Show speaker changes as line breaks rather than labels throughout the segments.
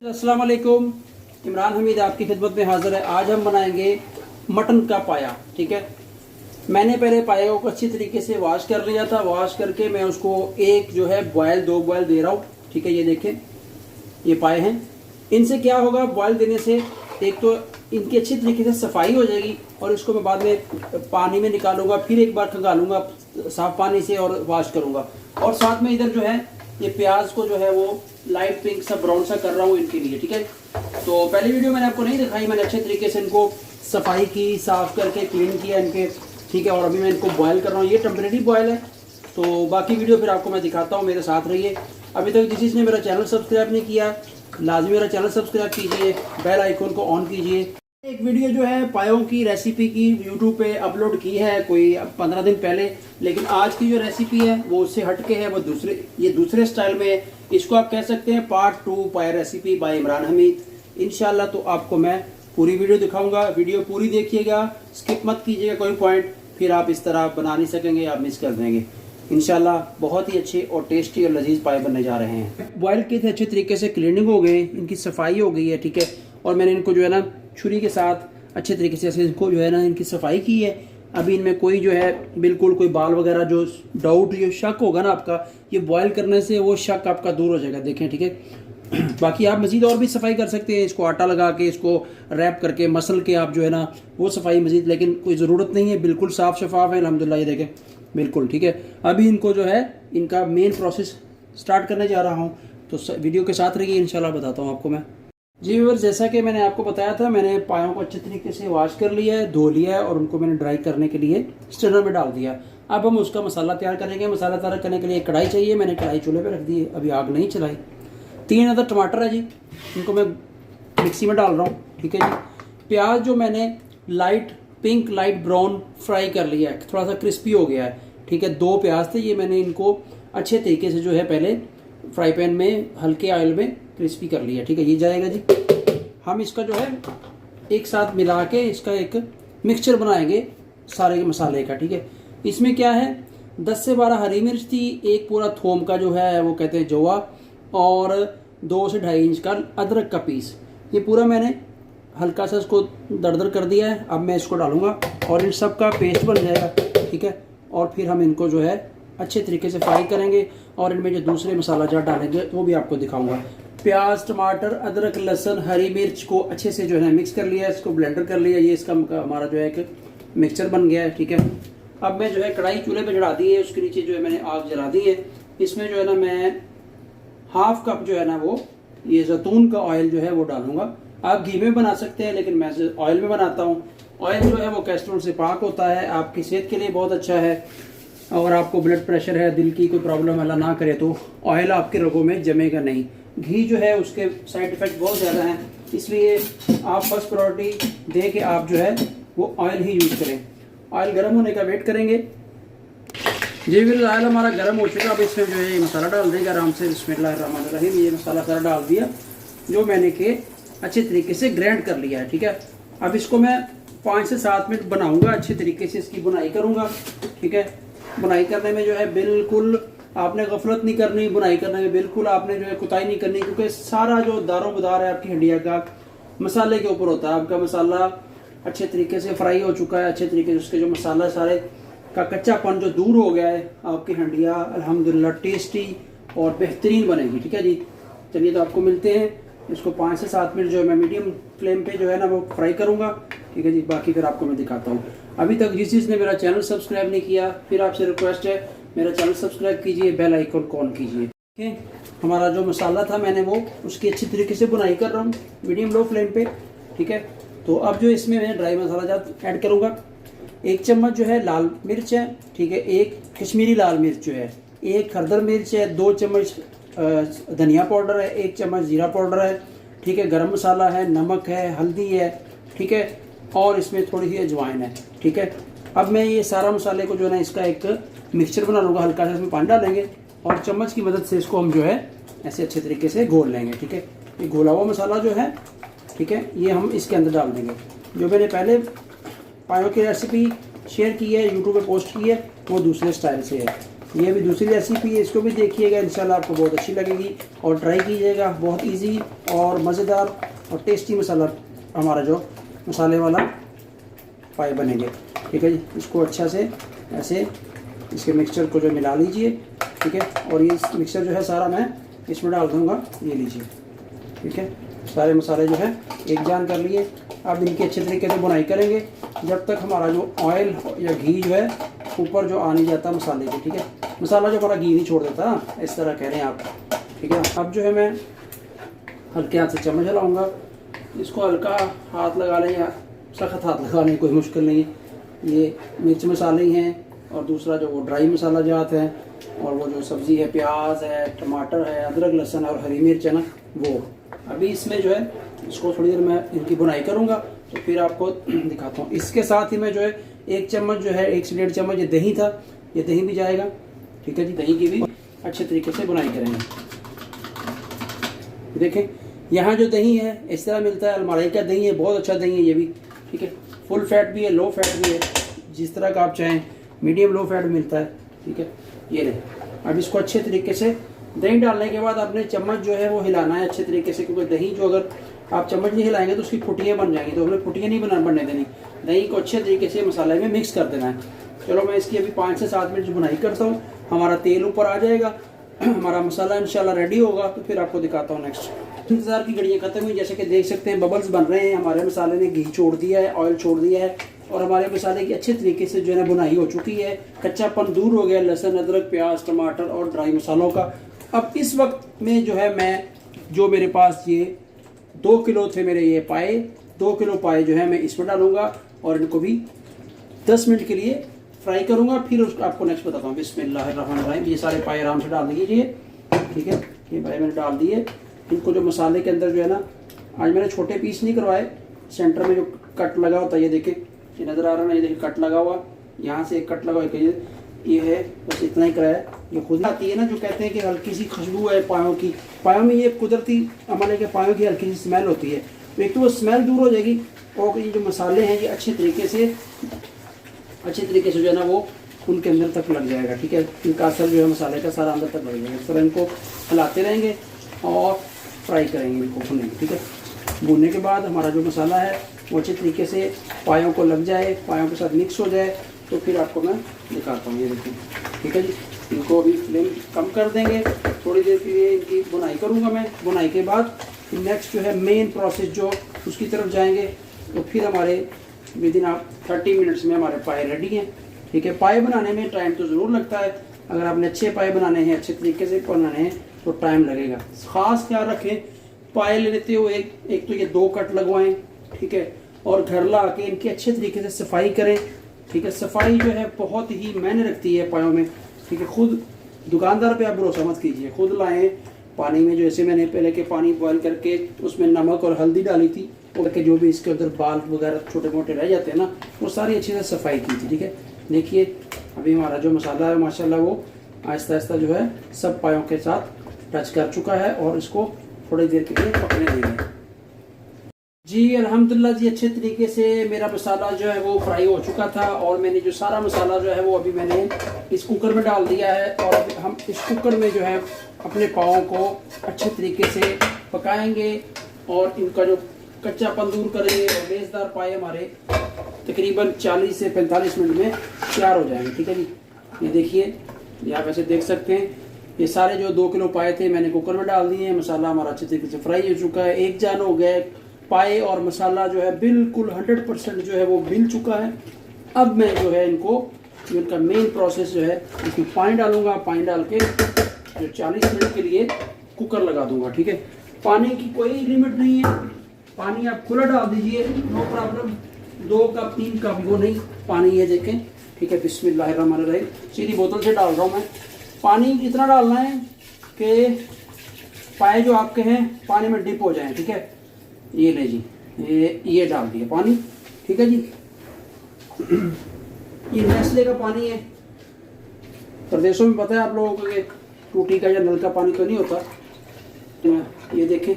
अस्सलाम वालेकुम। इमरान हमीद आपकी खिदमत में हाजिर है। आज हम बनाएंगे मटन का पाया। ठीक है, मैंने पहले पाया को अच्छी तरीके से वॉश कर लिया था। वॉश करके मैं उसको एक जो है बॉयल 2 बॉयल दे रहा हूँ। ठीक है, ये देखें, ये पाए हैं। इनसे क्या होगा, बॉयल देने से एक तो इनकी अच्छी तरीके से सफाई हो जाएगी और इसको मैं बाद में पानी में निकालूंगा, फिर एक बार खंगालूंगा साफ पानी से और वॉश करूंगा। और साथ में इधर जो है ये प्याज को जो है वो लाइट पिंक सा ब्राउन सा कर रहा हूँ इनके लिए। ठीक है, तो पहली वीडियो मैंने आपको नहीं दिखाई, मैंने अच्छे तरीके से इनको सफाई की, साफ करके क्लीन किया इनके। ठीक है, और अभी मैं इनको बॉयल कर रहा हूँ। ये टेम्परेरी बॉयल है, तो बाकी वीडियो फिर आपको मैं दिखाता हूँ, मेरे साथ रहिए। अभी तक जिसने मेरा चैनल सब्सक्राइब नहीं किया, लाजमी मेरा चैनल सब्सक्राइब कीजिए, बेल आइकन को ऑन कीजिए। एक वीडियो जो है पायों की रेसिपी की यूट्यूब पे अपलोड की है कोई 15 दिन पहले, लेकिन आज की जो रेसिपी है वो उससे हटके है, वो दूसरे स्टाइल में है। इसको आप कह सकते हैं पार्ट 2 पाया रेसिपी बाय इमरान हमीद। इंशाल्लाह तो आपको मैं पूरी वीडियो दिखाऊंगा। वीडियो पूरी देखिएगा, स्किप मत कीजिएगा कोई पॉइंट, फिर आप इस तरह बना नहीं सकेंगे, आप मिस कर देंगे। इंशाल्लाह बहुत ही अच्छे और टेस्टी और लजीज पाए बनने जा रहे हैं। बॉयल किए थे, अच्छे तरीके से क्लीनिंग हो गई, इनकी सफाई हो गई है। ठीक है, और मैंने इनको जो है ना छुरी के साथ अच्छे तरीके से इनको जो है ना इनकी सफाई की है। अभी इनमें कोई जो है बिल्कुल कोई बाल वगैरह जो डाउट जो शक होगा ना आपका, ये बॉयल करने से वो शक आपका दूर हो जाएगा। देखें, ठीक है। बाकी आप मजीद और भी सफाई कर सकते हैं, इसको आटा लगा के, इसको रैप करके, मसल के आप जो है ना वो सफाई मजीद, लेकिन कोई ज़रूरत नहीं है, बिल्कुल साफ़ शफाफ है अल्हम्दुलिल्लाह। ये देखें बिल्कुल ठीक है। अभी इनको जो है इनका मेन प्रोसेस स्टार्ट करने जा रहा हूँ, तो वीडियो के साथ रहिए, इंशाल्लाह बताता हूँ आपको मैं। जी व्यूअर्स, जैसा कि मैंने आपको बताया था, मैंने पायों को अच्छे तरीके से वॉश कर लिया है, धो लिया है और उनको मैंने ड्राई करने के लिए स्ट्रेनर में डाल दिया। अब हम उसका मसाला तैयार करेंगे। मसाला तैयार करने के लिए कढ़ाई चाहिए, मैंने कढ़ाई चूल्हे पे रख दी है, अभी आग नहीं चलाई। 3 अदर टमाटर है जी, इनको मैं मिक्सी में डाल रहा हूँ। ठीक है जी। प्याज जो मैंने light pink light brown fry कर लिया है, थोड़ा सा क्रिस्पी हो गया है। ठीक है, 2 प्याज थे, ये मैंने इनको अच्छे तरीके से जो है पहले फ्राई पैन में हल्के ऑयल में क्रिस्पी कर लिया। ठीक है, ये जाएगा जी। हम इसका जो है एक साथ मिला के इसका एक मिक्सचर बनाएंगे सारे मसाले का। ठीक है, इसमें क्या है, 10 से 12 हरी मिर्च थी, एक पूरा थोम का जो है वो कहते हैं जवा, और 2 से 2.5 इंच का अदरक का पीस। ये पूरा मैंने हल्का सा इसको दरदर कर दिया है। अब मैं इसको डालूंगा और इन सब का पेस्ट बन जाएगा। ठीक है, और फिर हम इनको जो है अच्छे तरीके से फ्राई करेंगे और इनमें जो दूसरे मसाला जार डालेंगे वो भी आपको दिखाऊंगा। प्याज, टमाटर, अदरक, लहसुन, हरी मिर्च को अच्छे से जो है मिक्स कर लिया, इसको ब्लेंडर कर लिया। ये इसका हमारा जो है एक मिक्सचर बन गया है। ठीक है, अब मैं जो है कढ़ाई चूल्हे पे चढ़ा दी है, उसके नीचे जो है मैंने आग जला दी है। इसमें जो है ना मैं 1/2 कप जो है ना वो ये जैतून का ऑयल जो है वो डालूंगा। आप घी में बना सकते हैं, लेकिन मैं ऑयल में बनाता हूँ। ऑयल जो है वो कोलेस्ट्रॉल से पाक होता है, आपकी सेहत के लिए बहुत अच्छा है। और आपको ब्लड प्रेशर है, दिल की कोई प्रॉब्लम अल्लाह ना करे तो ऑयल आपके रगों में जमेगा नहीं। घी जो है उसके साइड इफ़ेक्ट बहुत ज़्यादा हैं, इसलिए आप फर्स्ट प्रायोरिटी दे के आप जो है वो ऑयल ही यूज़ करें। ऑयल गर्म होने का वेट करेंगे। जी बिल्कुल, ऑयल हमारा गर्म हो चुका। अब इसमें जो है ये मसाला डाल देंगे आराम से। बिस्मिल्लाहिर्रहमानिर्रहीम। ये मसाला सारा डाल दिया जो मैंने के अच्छे तरीके से ग्राइंड कर लिया है। ठीक है, अब इसको मैं 5 से 7 मिनट बनाऊंगा, अच्छे तरीके से इसकी बुनाई करूंगा। ठीक है, बुनाई करने में जो है बिल्कुल आपने गफलत नहीं करनी, बुनाई करने में बिल्कुल आपने जो है कुताही नहीं करनी, क्योंकि सारा जो दारो मदार है आपकी हंडिया का मसाले के ऊपर होता है। आपका मसाला अच्छे तरीके से फ्राई हो चुका है, अच्छे तरीके से उसके जो मसाला सारे का कच्चापन जो दूर हो गया है, आपकी हंडिया अल्हम्दुलिल्लाह टेस्टी और बेहतरीन बनेगी। ठीक है जी, चलिए तो आपको मिलते हैं। इसको 5 से 7 मिनट जो है मैं मीडियम फ्लेम पे जो है ना वो फ्राई करूंगा। ठीक है जी, बाकी फिर आपको मैं दिखाता हूँ। अभी तक जिस ने मेरा चैनल सब्सक्राइब नहीं किया, फिर आपसे रिक्वेस्ट है मेरा चैनल सब्सक्राइब कीजिए, बेल आइकन को ऑन कीजिए। ठीक है, हमारा जो मसाला था मैंने वो उसकी अच्छी तरीके से बुनाई कर रहा हूँ मीडियम लो फ्लेम पे। ठीक है, तो अब जो इसमें मैं ड्राई मसाला जात ऐड करूँगा। 1 चम्मच जो है लाल मिर्च है। ठीक है, 1 कश्मीरी लाल मिर्च जो है, 1 हरदर मिर्च है, 2 चम्मच धनिया पाउडर है, 1 चम्मच जीरा पाउडर है। ठीक है, गरम मसाला है, नमक है, हल्दी है। ठीक है, और इसमें थोड़ी सी अजवाइन है। ठीक है, अब मैं ये सारा मसाले को जो है ना इसका एक मिक्सचर बना लूँगा। हल्का सा इसमें पानी डालेंगे और चम्मच की मदद से इसको हम जो है ऐसे अच्छे तरीके से घोल लेंगे। ठीक है, ये घोला हुआ मसाला जो है, ठीक है, ये हम इसके अंदर डाल देंगे। जो मैंने पहले पायों की रेसिपी शेयर की है, यूट्यूब पे पोस्ट की है, वो दूसरे स्टाइल से है। ये भी दूसरी रेसिपी है, इसको भी देखिएगा, इंशाल्लाह आपको बहुत अच्छी लगेगी और ट्राई कीजिएगा। बहुत इजी और मज़ेदार और टेस्टी मसाला हमारा जो मसाले वाला पाए बनेंगे। ठीक है जी, इसको अच्छा से ऐसे इसके मिक्सचर को जो मिला लीजिए। ठीक है, और ये मिक्सचर जो है सारा मैं इसमें डाल दूँगा, ये लीजिए। ठीक है, सारे मसाले जो है एक जान कर लिए। अब इनकी अच्छे तरीके से बुनाई करेंगे जब तक हमारा जो ऑयल या घी जो है ऊपर जो आ नहीं जाता मसाले के। ठीक है, मसाला जो हमारा घी नहीं छोड़ देता, इस तरह कह रहे हैं आप। ठीक है, अब जो है मैं हल्के हाथ से चम्मच हिलाऊंगा, इसको हल्का हाथ लगा लें या सख्त हाथ लगा लें, कोई मुश्किल नहीं है। ये मिर्च मसाले ही हैं और दूसरा जो वो ड्राई मसाला जात है, और वो जो सब्ज़ी है प्याज है, टमाटर है, अदरक लहसुन और हरी मिर्च है ना, वो अभी इसमें जो है इसको थोड़ी देर मैं इनकी बुनाई करूँगा तो फिर आपको दिखाता हूँ। इसके साथ ही मैं जो है 1 चम्मच जो है 1 से 1.5 चम्मच ये दही था, ये दही भी जाएगा। ठीक है जी, दही की भी अच्छे तरीके से बुनाई करेंगे। देखें यहाँ जो दही है इस तरह मिलता है, अलमारी का दही है, बहुत अच्छा दही है ये भी। ठीक है, फुल फैट भी है, लो फैट भी है, जिस तरह का आप चाहें, मीडियम लो फैट मिलता है। ठीक है, ये रहे। अब इसको अच्छे तरीके से दही डालने के बाद आपने चम्मच जो है वो हिलाना है अच्छे तरीके से, क्योंकि दही जो अगर आप चम्मच नहीं हिलाएंगे तो उसकी फुटियाँ बन जाएंगी, तो हमें फुटियाँ नहीं बनने देनी। दही को अच्छे तरीके से मसाले में मिक्स कर देना है। चलो मैं इसकी अभी 5 से 7 मिनट बुनाई करता हूँ, हमारा तेल ऊपर आ जाएगा, हमारा मसाला इंशाल्लाह रेडी होगा तो फिर आपको दिखाता हूँ नेक्स्ट। इंतज़ार की घड़ियाँ खत्म हुई, जैसे कि देख सकते हैं बबल्स बन रहे हैं, हमारे मसाले ने घी छोड़ दिया है, ऑयल छोड़ दिया है और हमारे मसाले की अच्छे तरीके से जो है ना बुनाई हो चुकी है। कच्चापन दूर हो गया लहसुन, अदरक, प्याज, टमाटर और ड्राई मसालों का। अब इस वक्त में जो है मैं जो मेरे पास ये 2 किलो थे मेरे ये पाए, 2 किलो पाए जो है मैं इसमें डालूंगा और इनको भी 10 मिनट के लिए फ्राई करूंगा, फिर उसको आपको नेक्स्ट बताता हूँ। बिस्मिल्लाहिर्रहमानिर्रहीम। ये सारे पाए आराम से डाल दीजिए। ठीक है, ये पाए मैंने डाल दिए। इनको जो मसाले के अंदर जो है ना, आज मैंने छोटे पीस नहीं करवाए, सेंटर में जो कट लगा होता है ये देखें, ये नज़र आ रहा है ना, ये देखिए कट लगा हुआ, यहाँ से एक कट लगा हुआ, ये है, बस इतना ही कराया। ये खुद आती है ना, जो कहते हैं कि हल्की सी खुशबू है पायों की, पायों में ये कुदरती हमारे के पायों की हल्की सी स्मेल होती है, तो एक तो वो स्मेल दूर हो जाएगी और ये जो मसाले हैं ये अच्छे तरीके से जो है ना वो उनके अंदर तक लग जाएगा। ठीक है, इनका असर जो है मसाले का सारा अंदर तक लग जाएगा। इस तरह इनको हिलाते रहेंगे और फ्राई करेंगे, इनको भूनेंगे। ठीक है, भूनने के बाद हमारा जो मसाला है वो अच्छे तरीके से पायों को लग जाए, पायों के साथ मिक्स हो जाए, तो फिर आपको मैं दिखाता हूँ। ये देखिए, ठीक है जी, इनको अभी फ्लेम कम कर देंगे, थोड़ी देर के लिए इनकी बुनाई करूँगा मैं। बुनाई के बाद नेक्स्ट जो है मेन प्रोसेस जो उसकी तरफ जाएंगे, तो फिर हमारे विदिन आप 30 मिनट्स में हमारे पाए रेडी हैं। ठीक है, पाए बनाने में टाइम तो ज़रूर लगता है, अगर आपने अच्छे पाए बनाने हैं, अच्छे तरीके से बनाने हैं तो टाइम लगेगा। ख़ास ख्याल रखें, पाए लेते हुए एक तो ये 2 कट लगवाएं। ठीक है, और घर ला के इनकी अच्छे तरीके से सफाई करें। ठीक है, सफाई जो है बहुत ही मायने रखती है पायों में। ठीक है, खुद दुकानदार पे आप भरोसा मत कीजिए, खुद लाएं पानी में, जैसे मैंने पहले के पानी बॉयल करके उसमें नमक और हल्दी डाली थी, और के जो भी इसके अंदर बाल वगैरह छोटे मोटे रह जाते हैं ना, वो सारी अच्छी से सफाई की थी। ठीक है, देखिए अभी हमारा जो मसाला है माशाल्लाह वो आहिस्ता आहिस्ता जो है सब पायों के साथ टच कर चुका है, और इसको थोड़ी देर के लिए पकने देंगे। जी अल्हम्दुलिल्लाह जी, अच्छे तरीके से मेरा मसाला जो है वो फ्राई हो चुका था, और मैंने जो सारा मसाला जो है वो अभी मैंने इस कुकर में डाल दिया है, और अब हम इस कुकर में जो है अपने पाओं को अच्छे तरीके से पकाएंगे और इनका जो कच्चापन दूर करेंगे, और बेजदार पाए हमारे तकरीबन 40 से 45 मिनट में तैयार हो जाएंगे। ठीक है जी, ये देखिए, ये आप ऐसे देख सकते हैं, ये सारे जो 2 किलो पाए थे मैंने कुकर में डाल दिए हैं। मसाला हमारा अच्छे तरीके से फ्राई हो चुका है, एक जान हो गया, पाए और मसाला जो है बिल्कुल 100% जो है वो मिल चुका है। अब मैं जो है इनको, इनका मेन प्रोसेस जो है, इसमें पानी डालूंगा, पानी डाल के जो 40 मिनट के लिए कुकर लगा दूंगा। ठीक है, पानी की कोई लिमिट नहीं है, पानी आप खुला डाल दीजिए, नो प्रॉब्लम, 2 कप 3 कप वो नहीं पानी है, देखें। ठीक है, बिस्मिल्लाहिर्रहमानिर्रहीम, सीधी बोतल से डाल रहा हूँ मैं। पानी इतना डालना है कि पाए जो आपके हैं पानी में डिप हो जाएं। ठीक है, ये ले जी, ये डाल दिया पानी। ठीक है जी, ये नेस्ले का पानी है, प्रदेशों में पता है आप लोगों को कि टूटी का या नल का पानी तो नहीं होता। तो ये देखें,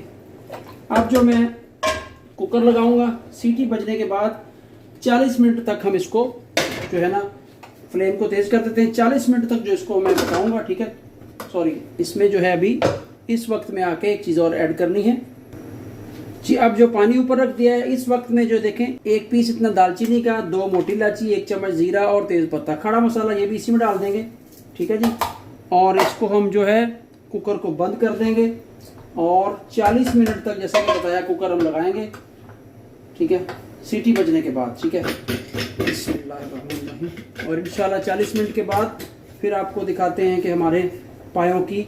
अब जो मैं कुकर लगाऊंगा, सीटी बजने के बाद 40 मिनट तक हम इसको जो है ना फ्लेम को तेज कर देते हैं। 40 मिनट तक जो इसको मैं पकाऊंगा, ठीक है। सॉरी, इसमें जो है अभी इस वक्त में आके एक चीज़ और ऐड करनी है जी। अब जो पानी ऊपर रख दिया है, इस वक्त में जो देखें 1 पीस इतना दालचीनी का, 2 मोटी इलायची, 1 चम्मच जीरा और तेज पत्ता, खड़ा मसाला ये भी इसी में डाल देंगे, ठीक है जी। और इसको हम जो है कुकर को बंद कर देंगे और 40 मिनट तक, जैसा कि बताया, कुकर हम लगाएंगे, ठीक है, सीटी बजने के बाद, ठीक है। बिस्मिल्लाहिर्रहमानिर्रहीम। और इंशाल्लाह 40 मिनट के बाद फिर आपको दिखाते हैं कि हमारे पायों की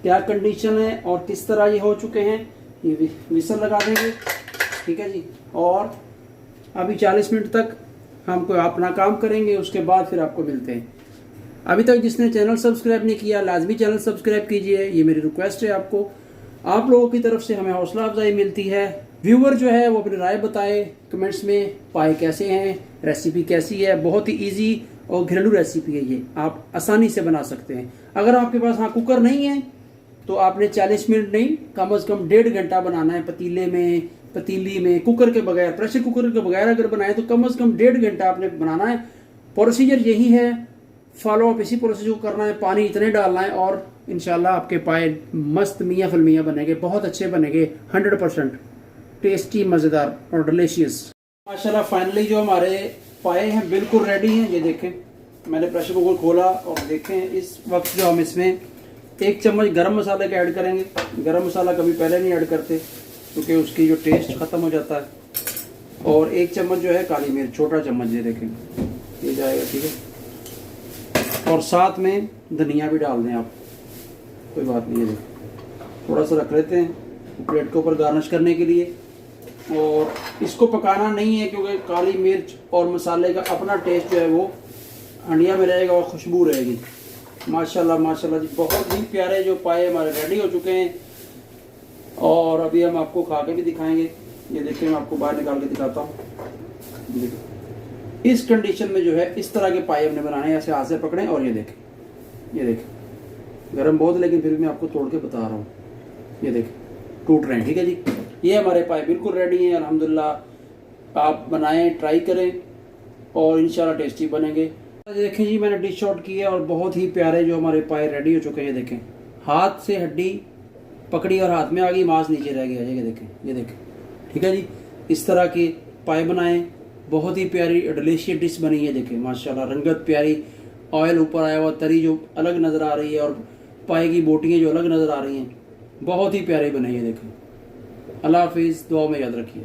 क्या कंडीशन है और किस तरह ये हो चुके हैं। ये विसल लगा देंगे, ठीक है जी। और अभी 40 मिनट तक हम कोई अपना काम करेंगे, उसके बाद फिर आपको मिलते हैं। अभी तक जिसने चैनल सब्सक्राइब नहीं किया, लाजमी चैनल सब्सक्राइब कीजिए, ये मेरी रिक्वेस्ट है आपको। आप लोगों की तरफ से हमें हौसला अफजाई मिलती है। व्यूवर जो है वो अपनी राय बताए कमेंट्स में, पाए कैसे हैं, रेसिपी कैसी है। बहुत ही इजी और घरेलू रेसिपी है ये, आप आसानी से बना सकते हैं। अगर आपके पास कुकर नहीं है तो आपने 40 मिनट नहीं, कम से कम 1.5 घंटा बनाना है। पतीले में, पतीली में, कुकर के बगैर, प्रेशर कुकर के बगैर अगर बनाए तो कम से कम 1.5 घंटा आपने बनाना है। प्रोसीजर यही है, फॉलो अप इसी प्रोसीजर को करना है। पानी इतने डालना है और इंशाल्लाह आपके पाए मस्त मियाँ फलमियाँ बनेंगे, बहुत अच्छे बनेंगे, 100% टेस्टी, मज़ेदार और डिलीशियस। माशाल्लाह फाइनली जो हमारे पाए हैं बिल्कुल रेडी हैं। ये देखें, मैंने प्रेशर कुकर खोला और देखें इस वक्त जो हम इसमें 1 चम्मच गरम मसाले का ऐड करेंगे। गरम मसाला कभी पहले नहीं ऐड करते क्योंकि उसकी जो टेस्ट ख़त्म हो जाता है। और 1 चम्मच जो है काली मिर्च, छोटा चम्मच, ये देखें, ये जाएगा, ठीक है। और साथ में धनिया भी डाल दें आप, कोई बात नहीं है। देखें, थोड़ा सा रख लेते हैं प्लेट के ऊपर गार्निश करने के लिए। और इसको पकाना नहीं है क्योंकि काली मिर्च और मसाले का अपना टेस्ट जो है वो हंडिया में रहेगा और खुशबू रहेगी। माशाल्लाह माशाल्लाह जी, बहुत ही प्यारे जो पाए हमारे रेडी हो चुके हैं। और अभी हम आपको खा के भी दिखाएंगे। ये देखिए, मैं आपको बाहर निकाल के दिखाता हूँ। इस कंडीशन में जो है इस तरह के पाए हमने बनाने हैं, ऐसे हाथ से पकड़ें। और ये देखें, ये देखें, गर्म बहुत, लेकिन फिर भी मैं आपको तोड़ के बता रहा हूँ। ये देखें, टूट रहे हैं, ठीक है जी। ये हमारे पाए बिल्कुल रेडी हैं अल्हम्दुलिल्लाह। आप बनाएं, ट्राई करें और इंशाल्लाह टेस्टी बनेंगे। देखें जी, मैंने डिश आउट की है और बहुत ही प्यारे जो हमारे पाए रेडी हो चुके हैं। ये देखें, हाथ से हड्डी पकड़ी और हाथ में आ गई, मांस नीचे रह गया। ये देखें, ये देखें, ठीक है जी। इस तरह के पाए बनाएं, बहुत ही प्यारी डिलीशियस डिश बनी है। देखें माशाल्लाह, रंगत प्यारी, ऑयल ऊपर आया हुआ, तरी जो अलग नज़र आ रही है और पाए की बोटियाँ जो अलग नज़र आ रही हैं, बहुत ही प्यारे बने। ये देखें, अल्लाह हाफिज़, दुआ में याद रखिए।